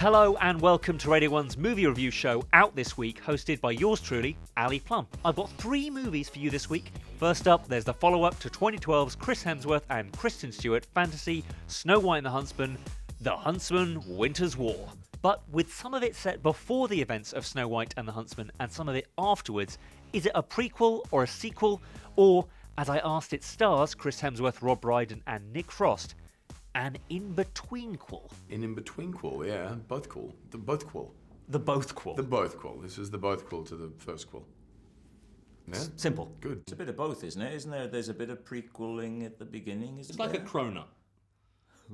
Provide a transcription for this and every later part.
Hello and welcome to Radio 1's movie review show, out this week, hosted by yours truly, Ali Plum. I've got 3 movies for you this week. First up, there's the follow-up to 2012's Chris Hemsworth and Kristen Stewart fantasy Snow White and the Huntsman, The Huntsman Winters War. But with some of it set before the events of Snow White and the Huntsman and some of it afterwards, is it a prequel or a sequel? Or, as I asked its stars, Chris Hemsworth, Rob Brydon and Nick Frost, an in-between-quel? An in-between-quel, yeah. Both cool. The both-quel. The both-quel. The both-quel. This is the both-quel to the first-quel. Yeah? Simple. Good. It's a bit of both, isn't it? Isn't there? There's a bit of prequeling at the beginning, isn't It's there? like a cronut.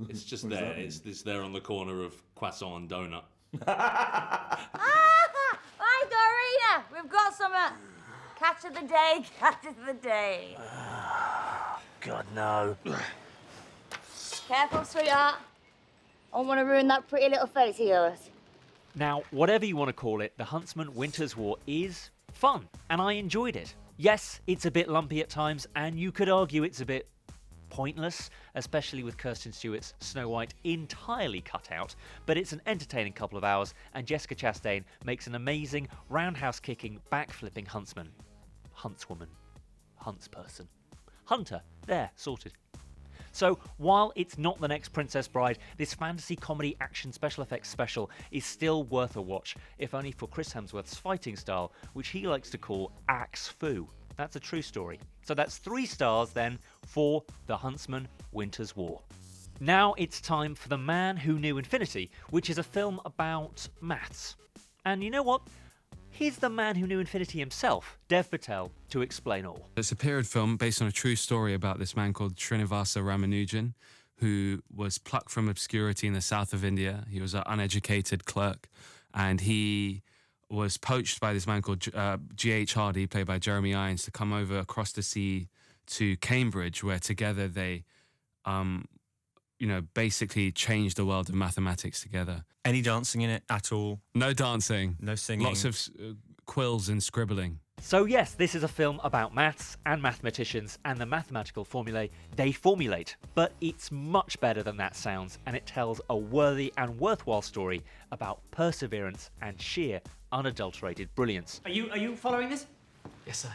It's just What does there. that mean? It's there on the corner of croissant and donut. Hi, Dorina. We've got some catch of the day, catch of the day. God, no. Careful, sweetheart. I don't want to ruin that pretty little face of yours. Now, whatever you want to call it, The Huntsman Winters War is fun, and I enjoyed it. Yes, it's a bit lumpy at times, and you could argue it's a bit pointless, especially with Kirsten Stewart's Snow White entirely cut out, but it's an entertaining couple of hours, and Jessica Chastain makes an amazing roundhouse-kicking, back-flipping huntsman. Huntswoman. Huntsperson. Hunter. There, sorted. So, while it's not the next Princess Bride, this fantasy comedy action special effects special is still worth a watch, if only for Chris Hemsworth's fighting style, which he likes to call axe fu. That's a true story. So that's 3 stars then for The Huntsman Winters War. Now it's time for The Man Who Knew Infinity, which is a film about maths. And you know what? Here's the man who knew infinity himself, Dev Patel, to explain all. It's a period film based on a true story about this man called Srinivasa Ramanujan, who was plucked from obscurity in the south of India. He was an uneducated clerk, and he was poached by this man called G.H. Hardy, played by Jeremy Irons, to come over across the sea to Cambridge, where together they basically changed the world of mathematics together. Any dancing in it at all? No dancing. No singing? Lots of quills and scribbling. So yes, this is a film about maths and mathematicians and the mathematical formulae they formulate. But it's much better than that sounds, and it tells a worthy and worthwhile story about perseverance and sheer, unadulterated brilliance. Are you following this? Yes, sir.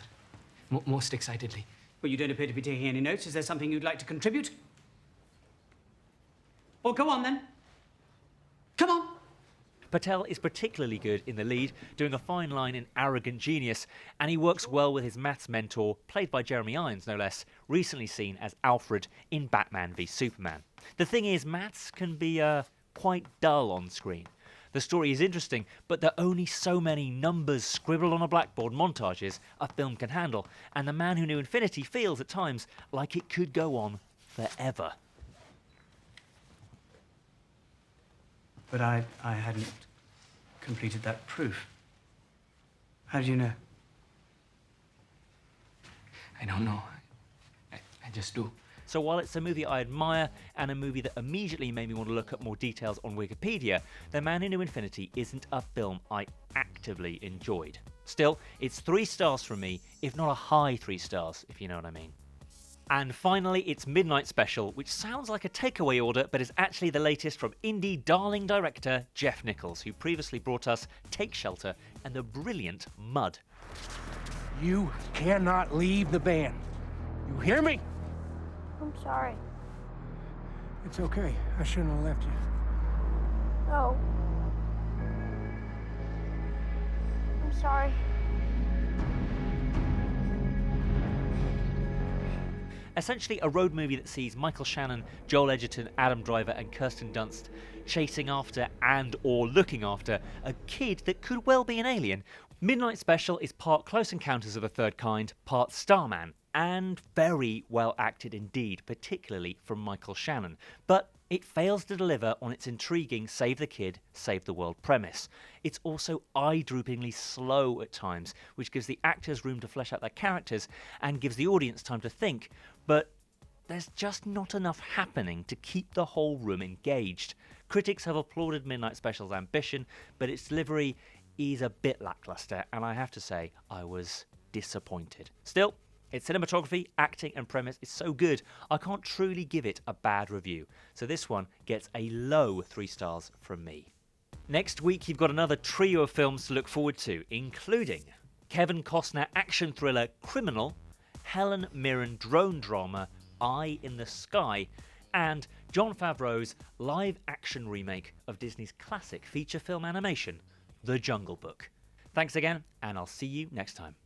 Most excitedly. Well, you don't appear to be taking any notes. Is there something you'd like to contribute? Well, go on then. Come on. Patel is particularly good in the lead, doing a fine line in arrogant genius, and he works well with his maths mentor, played by Jeremy Irons no less, recently seen as Alfred in Batman v Superman. The thing is, maths can be quite dull on screen. The story is interesting, but there are only so many numbers scribbled on a blackboard montages a film can handle, and The Man Who Knew Infinity feels at times like it could go on forever. But I hadn't completed that proof. How did you know? I don't know. I just do. So while it's a movie I admire and a movie that immediately made me want to look up more details on Wikipedia, The Man Who Knew Infinity isn't a film I actively enjoyed. Still, it's 3 stars from me, if not a high 3 stars, if you know what I mean. And finally, it's Midnight Special, which sounds like a takeaway order, but is actually the latest from indie darling director Jeff Nichols, who previously brought us Take Shelter and the brilliant Mud. You cannot leave the band. You hear me? I'm sorry. It's okay. I shouldn't have left you. No. I'm sorry. Essentially a road movie that sees Michael Shannon, Joel Edgerton, Adam Driver and Kirsten Dunst chasing after and or looking after a kid that could well be an alien. Midnight Special is part Close Encounters of the Third Kind, part Starman, and very well acted indeed, particularly from Michael Shannon. But it fails to deliver on its intriguing save the kid, save the world premise. It's also eye-droopingly slow at times, which gives the actors room to flesh out their characters and gives the audience time to think, but there's just not enough happening to keep the whole room engaged. Critics have applauded Midnight Special's ambition, but its delivery is a bit lackluster, and I have to say, I was disappointed. Still, its cinematography, acting and premise is so good, I can't truly give it a bad review. So this one gets a low 3 stars from me. Next week, you've got another trio of films to look forward to, including Kevin Costner action thriller Criminal, Helen Mirren drone drama Eye in the Sky, and Jon Favreau's live-action remake of Disney's classic feature film animation, The Jungle Book. Thanks again, and I'll see you next time.